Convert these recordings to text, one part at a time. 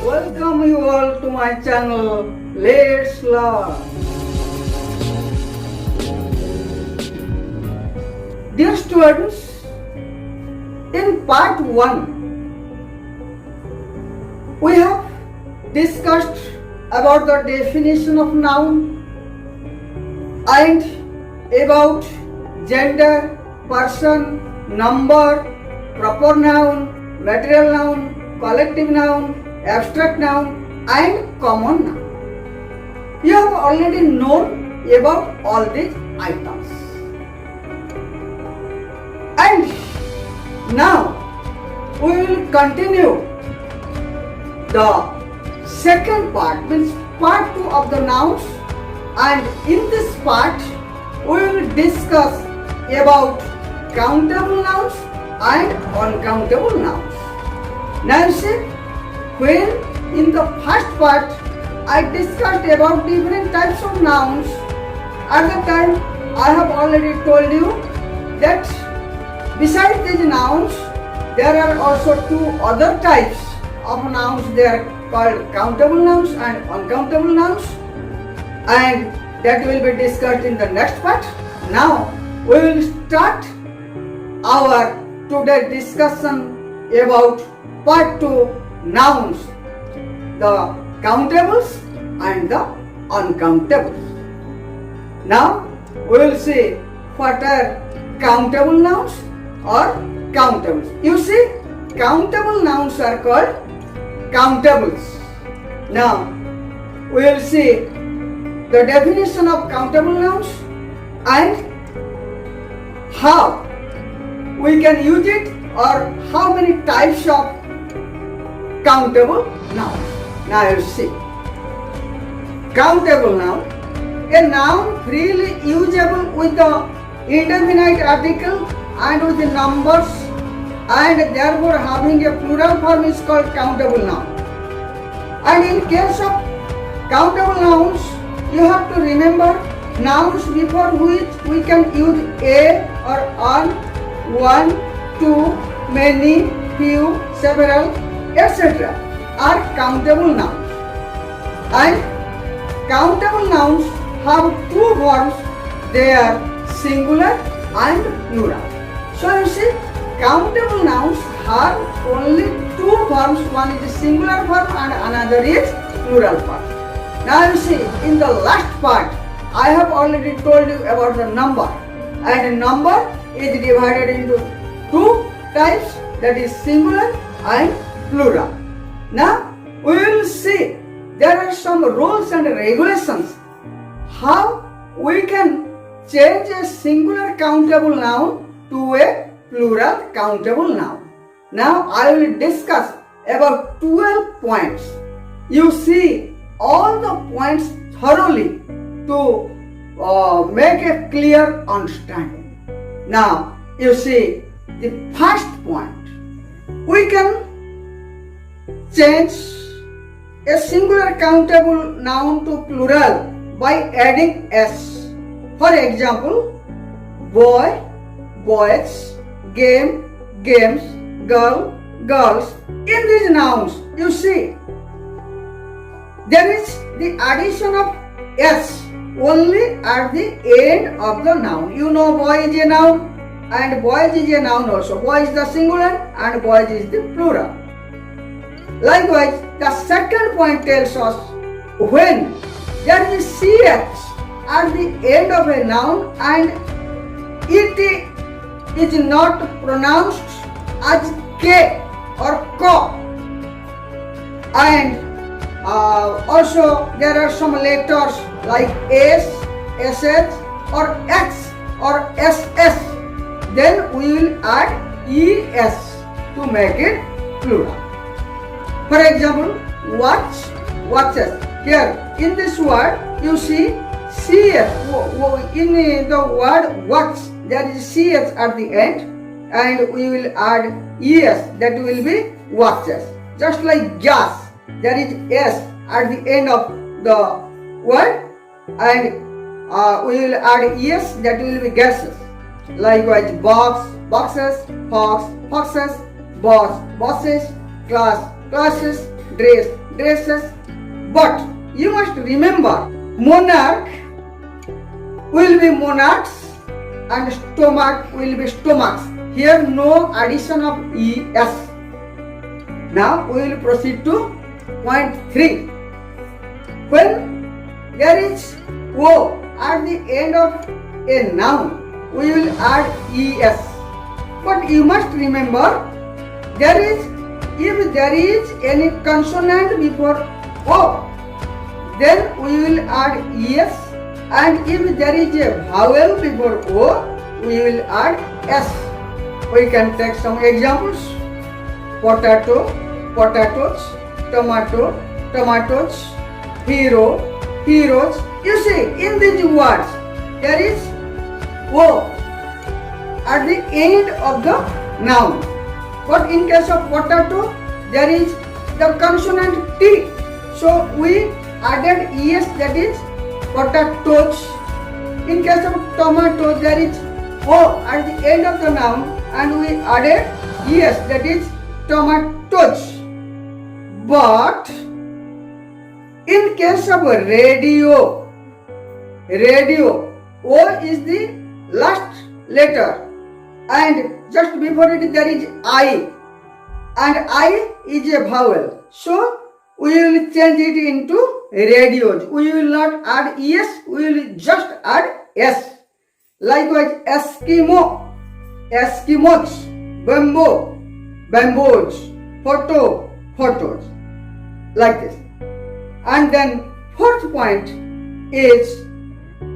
Welcome you all to my channel. Let's learn. Dear students, in part 1, we have discussed about the definition of noun and about gender, person, number, proper noun, material noun, collective noun, abstract noun and common noun. You have already known about all these items. And now we will continue the second part, means part 2 of the nouns, and in this part we will discuss about countable nouns and uncountable nouns. Now you see, when in the first part I discussed about different types of nouns, at the time I have already told you that besides these nouns there are also two other types of nouns. They are called countable nouns and uncountable nouns, and that will be discussed in the next part. Now we will start our today's discussion about part 2, nouns, the countables and the uncountables. Now we will see what are countable nouns or countables. You see, countable nouns are called countables. Now we will see the definition of countable nouns and how we can use it, or how many types of countable nouns. Now you see, countable noun, a noun freely usable with the indefinite article and with the numbers, and therefore having a plural form is called countable noun. And in case of countable nouns, you have to remember nouns before which we can use a or an, one, two, many, few, several, etc. are countable nouns. And countable nouns have two forms, they are singular and plural. So you see, countable nouns have only two forms, one is the singular form and another is plural form. Now you see, in the last part I have already told you about the number, and number is divided into two types, that is singular and plural. Now we will see there are some rules and regulations how we can change a singular countable noun to a plural countable noun. Now I will discuss about 12 points. You see all the points thoroughly to make a clear understanding. Now you see, the first point, we can change a singular countable noun to plural by adding s. For example, boy, boys, game, games, girl, girls. In these nouns, you see, there is the addition of s only at the end of the noun. You know, boy is a noun and boys is a noun also. Boy is the singular and boys is the plural. Likewise, the second point tells us when there is ch at the end of a noun and it is not pronounced as k or ko, and also there are some letters like s, sh or x or ss, then we will add es to make it plural. For example, watch, watches. Here in this word you see ch, in the word watch there is ch at the end, and we will add es, that will be watches. Just like gas, there is s at the end of the word, and we will add es, that will be gases. Likewise, box, boxes, fox, foxes, boss, bosses, class, classes, dress, dresses. But you must remember, monarch will be monarchs and stomach will be stomachs. Here no addition of es. Now we will proceed to point 3. When there is o at the end of a noun, we will add es. But you must remember, if there is any consonant before o, then we will add es, and if there is a vowel before o, we will add s. We can take some examples. Potato, potatoes, tomato, tomatoes, hero, heroes. You see, in these words, there is o at the end of the noun. But in case of potato, there is the consonant t. So we added es, that is potatoes. In case of tomato, there is o at the end of the noun, and we added es, that is tomatoes. But in case of radio, o is the last letter, and just before it there is I, and I is a vowel. So we will change it into radios. We will not add es, we will just add s. Likewise, Eskimo, Eskimos, bamboo, bamboos, photo, photos, like this. And then fourth point is,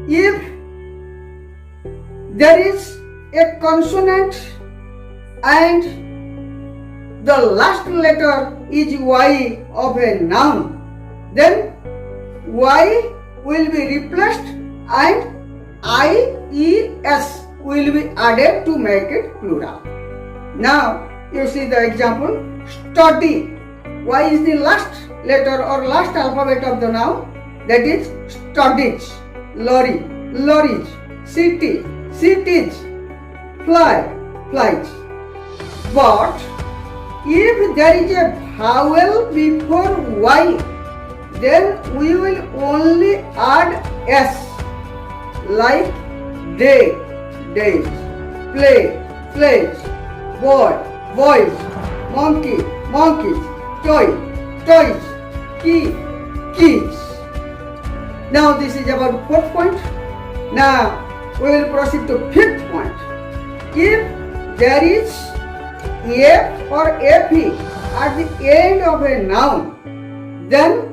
if there is a consonant and the last letter is y of a noun, then y will be replaced and ies will be added to make it plural. Now you see the example, study. Y is the last letter or last alphabet of the noun, that is studies. Lorry, lorries. City, cities. Fly, flies. But if there is a vowel before y, then we will only add s, like day, days, play, plays, boy, boys, monkey, monkeys, toy, toys, key, keys. Now this is about fourth point. Now we will proceed to fifth point. If there is f or fe at the end of a noun, then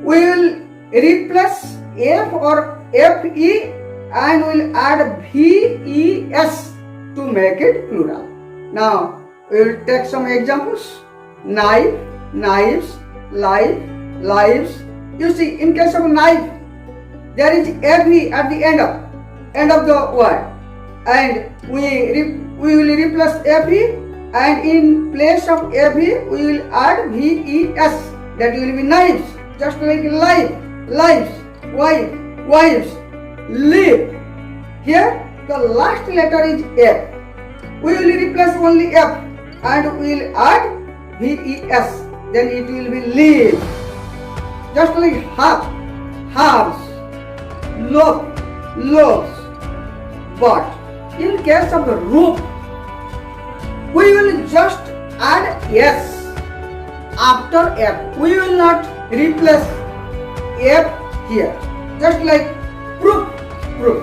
we will replace f or fe and will add ves to make it plural. Now we will take some examples. Knife, knives, life, lives. You see, in case of knife, there is fe at the end of the word, and we will replace fe, and in place of fe we will add ves, that will be knives. Just like life, lives, wife, wives, live. Here the last letter is f. We will replace only f and we will add ves, then it will be live. Just like half, halves, loaf, loaves. But in case of the roof, we will just add s after f. We will not replace f here. Just like proof, proof.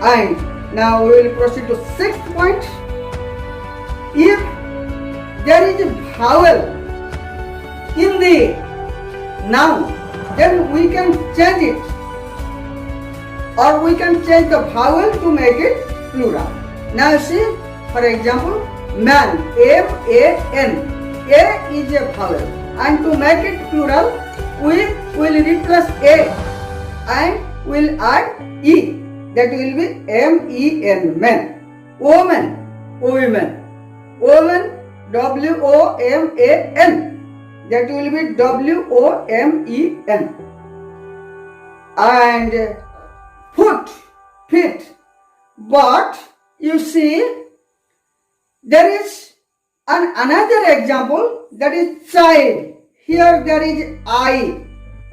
And now we will proceed to sixth point. If there is a vowel in the noun, then we can change it, or we can change the vowel to make it plural. Now see, for example, man, M-A-N. A is a vowel, and to make it plural, we will replace A and will add E. That will be M-E-N, men. Woman, women. Woman, W-O-M-A-N. That will be W-O-M-E-N. and foot, feet. But you see, there is another example, that is child. Here there is I,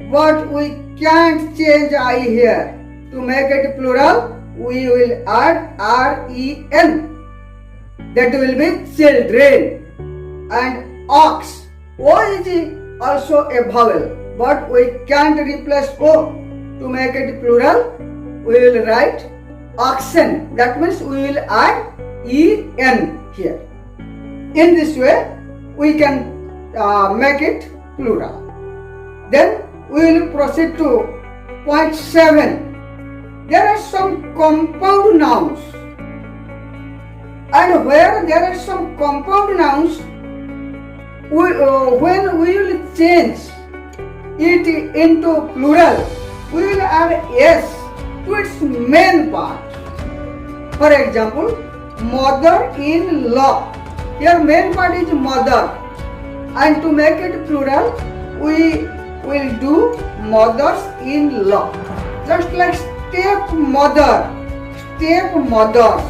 but we can't change I here. To make it plural, we will add R-E-N. That will be children. And ox, O is also a vowel, but we can't replace O. To make it plural, we will write oxen. That means we will add E-N here. In this way, we can make it plural. Then we will proceed to point 7. There are some compound nouns, and where there are some compound nouns, when we will change it into plural, we will add S to its main part. For example, mother-in-law. Here main part is mother, and to make it plural, we will do mothers-in-law. Just like stepmother, stepmothers,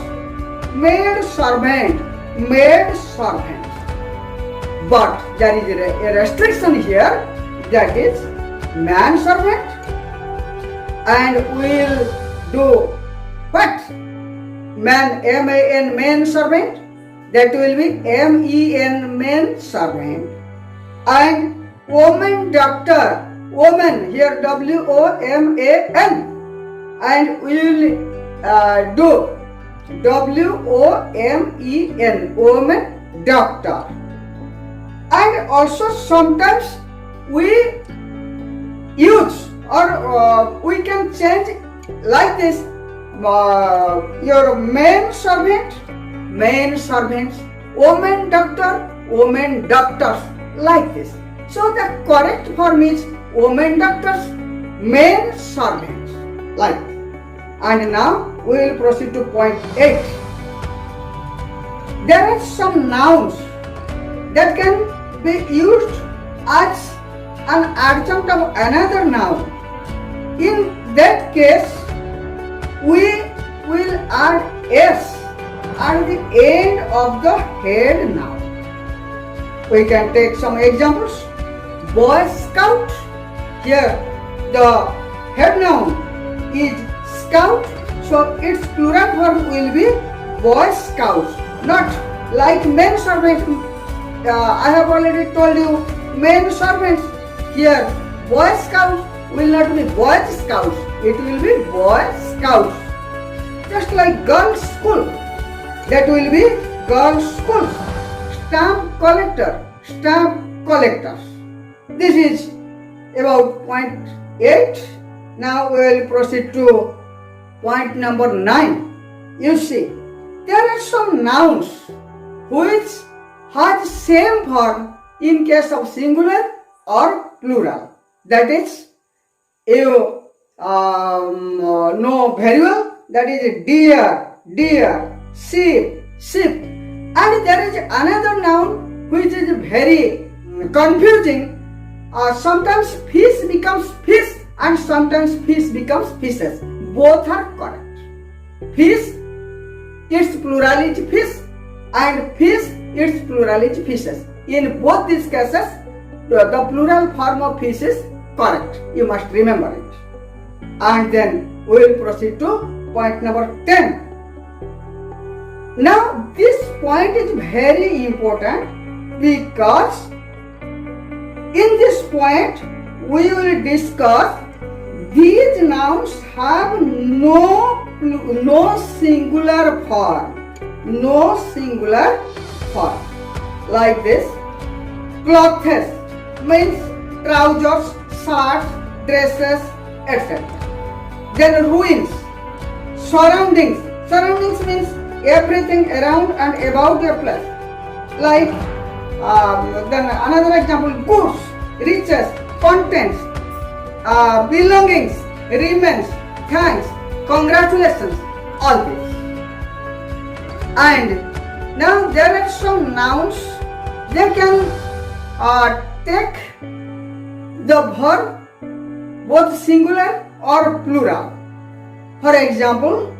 maid servant, maid servant. But there is a restriction here, that is man servant, and we will do what? Man, M-A-N, man servant. That will be M-E-N, man servant. And woman doctor, woman, here W-O-M-A-N. And we will do W-O-M-E-N, woman doctor. And also sometimes we use or we can change like this, your main servant, main servants, woman doctor, woman doctors, like this. So the correct form is woman doctors, main servants, like this. And now we will proceed to point 8. There are some nouns that can be used as an adjunct of another noun. In that case, we will add S at the end of the head noun. We can take some examples. Boy Scout. Here the head noun is Scout, so its plural form will be Boy Scouts. Not like men servants. I have already told you, men servants. Here Boy Scouts will not be Boy Scouts, it will be Boy Scouts. Just like girls' school, that will be girls' schools. Stamp collector, stamp collectors. This is about point 8. Now we will proceed to point number 9. You see, there are some nouns which has same form in case of singular or plural. That is, you know very well, that is deer, deer, sheep, sheep. And there is another noun which is very confusing. Sometimes fish becomes fish and sometimes fish becomes fishes. Both are correct. Fish, its plural is fish, and fish, its plural is fishes. In both these cases, the plural form of fish is correct. You must remember it. And then we will proceed to point number 10. Now this point is very important because in this point we will discuss these nouns have no singular form. No singular form. Like this, clothes means trousers, shirts, dresses, etc. Then ruins, surroundings. Surroundings means everything around and about a place. Like then another example, goods, riches, contents, belongings, remains, thanks, congratulations, all this. And now there are some nouns, they can take the verb both singular or plural. For example,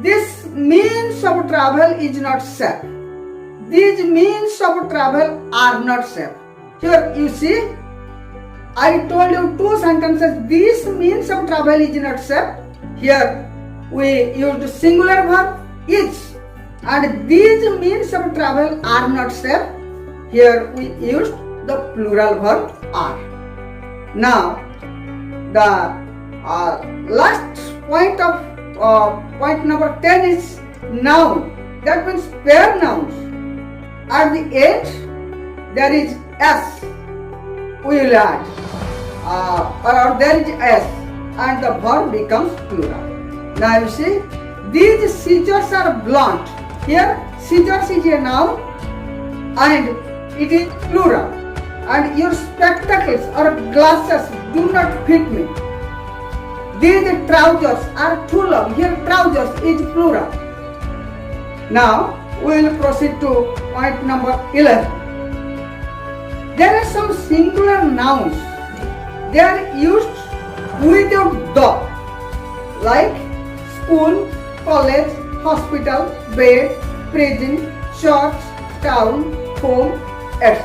this means of travel is not safe. These means of travel are not safe. Here you see, I told you two sentences. This means of travel is not safe. Here we used singular verb is, and these means of travel are not safe. Here we used the plural verb are. Now the last point of point number 10 is noun. That means pair nouns. At the end there is s. We will add or there is s, and the verb becomes plural. Now you see, these scissors are blunt. Here scissors is a noun and it is plural. And your spectacles or glasses do not fit me. These trousers are too long. Here trousers is plural. Now we will proceed to point number 11. There are some singular nouns. They are used without the, like school, college, hospital, bed, prison, church, town, home, etc.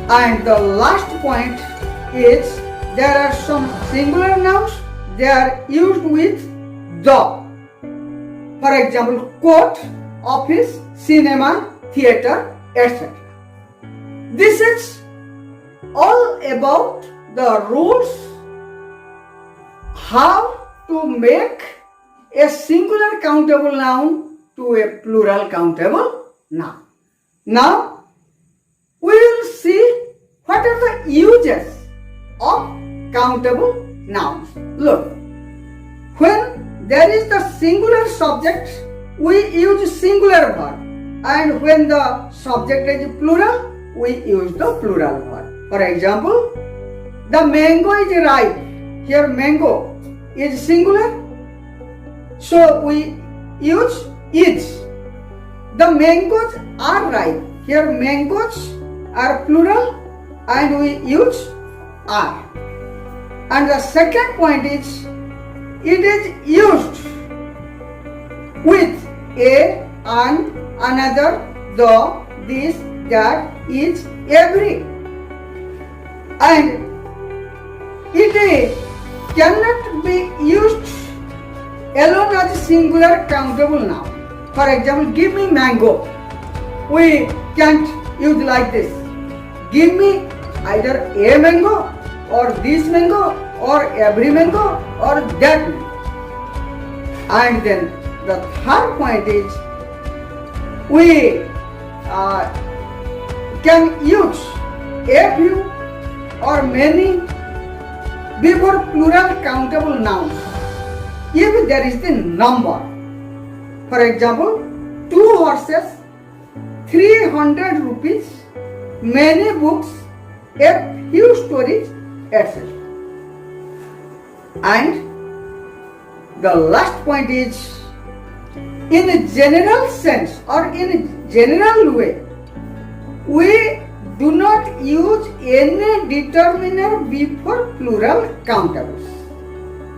And the last point is there are some singular nouns. They are used with the. For example, court, office, cinema, theater, etc. This is all about the rules how to make a singular countable noun to a plural countable noun. Now we will see what are the uses of countable nouns. Look, when there is the singular subject, we use singular verb, and when the subject is plural, we use the plural verb. For example, the mango is ripe. Here mango is singular, so we use is. The mangoes are ripe. Here mangoes are plural and we use are. And the second point is it is used with a, an, another, the, this, that, is, every. And it cannot be used alone as a singular countable noun. For example, give me mango. We can't use like this. Give me either a mango or this mango or every mango or that mango. And then the third point is we can use a few or many before plural countable nouns if there is the number. For example, 2 horses, 300 rupees, many books, a few stories, etc. And the last point is, in a general sense or in a general way, we do not use any determiner before plural countables.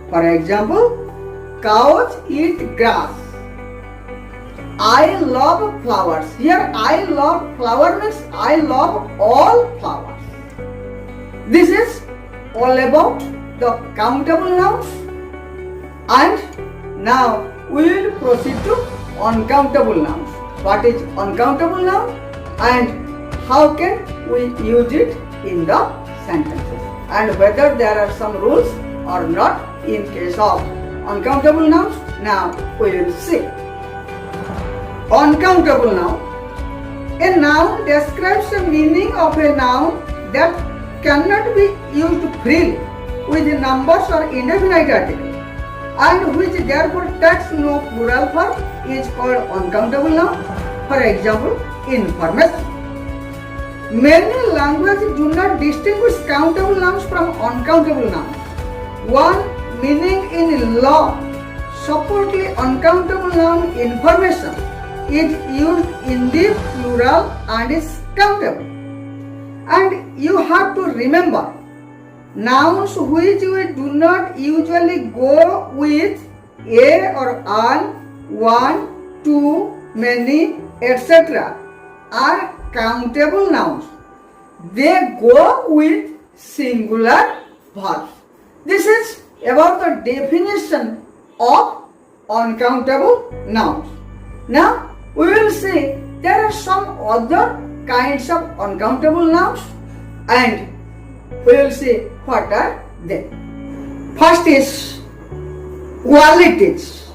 For example, cows eat grass. I love flowers. Here I love flower means I love all flowers. This is all about the countable nouns. And now we will proceed to uncountable nouns. What is uncountable noun and how can we use it in the sentences, and whether there are some rules or not in case of uncountable nouns. Now we will see. Uncountable noun. A noun describes the meaning of a noun that cannot be used freely with numbers or indefinite article, and which therefore takes no plural form, is called uncountable noun. For example, information. Many languages do not distinguish countable nouns from uncountable nouns. One meaning in law, separately uncountable noun information is used in the plural and is countable. And you have to remember nouns which we do not usually go with a or an, one, two, many, etc. are countable nouns. They go with singular verbs. This is about the definition of uncountable nouns. Now we will see there are some other kinds of uncountable nouns and we will see what are they. First is qualities.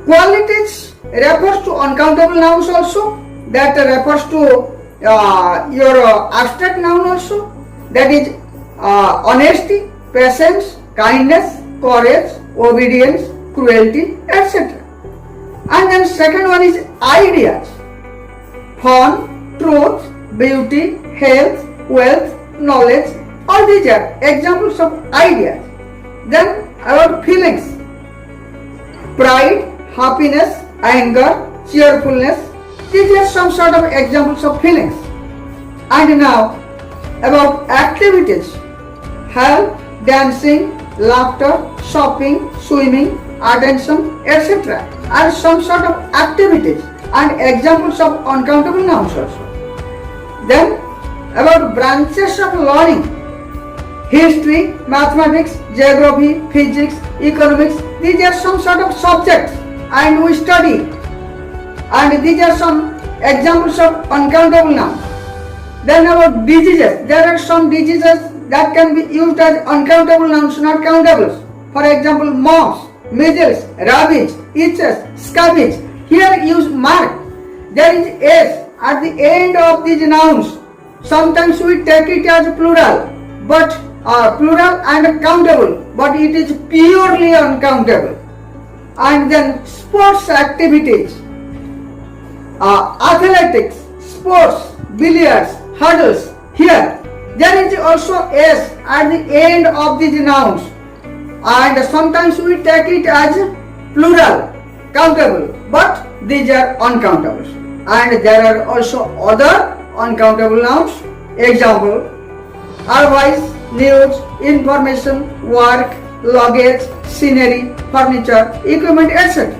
Qualities refers to uncountable nouns also, that refers to your abstract noun also, that is honesty, patience, kindness, courage, obedience, cruelty, etc. And then second one is ideas. Fun, truth, beauty, health, wealth, knowledge, all these are examples of ideas. Then about feelings. Pride, happiness, anger, cheerfulness, these are some sort of examples of feelings. And now about activities. Health, dancing, laughter, shopping, swimming, attention, etc. are some sort of activities and examples of uncountable nouns also. Then about branches of learning. History, mathematics, geography, physics, economics, these are some sort of subjects and we study. And these are some examples of uncountable nouns. Then about diseases. There are some diseases that can be used as uncountable nouns, not countables. For example, mumps, measles, rabies, itches, scabies. Here use mark. There is s at the end of these nouns. Sometimes we take it as plural, but plural and countable, but it is purely uncountable. And then sports activities, athletics, sports, billiards, hurdles. Here there is also s at the end of these nouns, and sometimes we take it as plural, countable, but these are uncountables. And there are also other uncountable nouns. Example: advice, news, information, work, luggage, scenery, furniture, equipment, etc.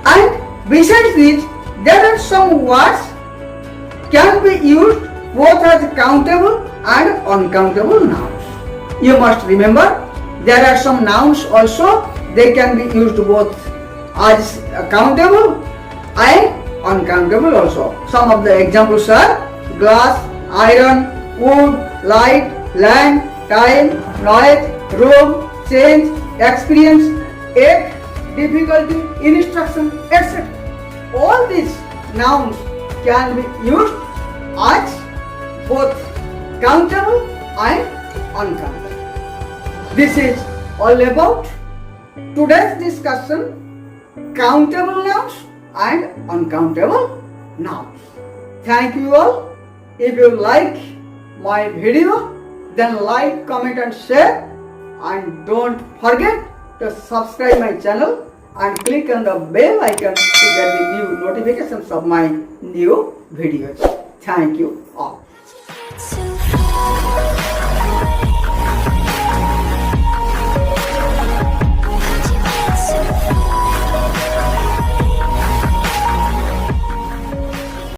And besides these, there are some words can be used both as countable and uncountable nouns. You must remember, there are some nouns also, they can be used both as countable and uncountable also. Some of the examples are glass, iron, wood, light, land, time, knowledge, room, change, experience, egg, difficulty, instruction, etc. All these nouns can be used as both countable and uncountable. This is all about today's discussion: countable nouns and uncountable nouns. Thank you all. If you like my video, then like, comment and share, and don't forget to subscribe my channel and click on the bell icon to get the new notifications of my new videos. Thank you all.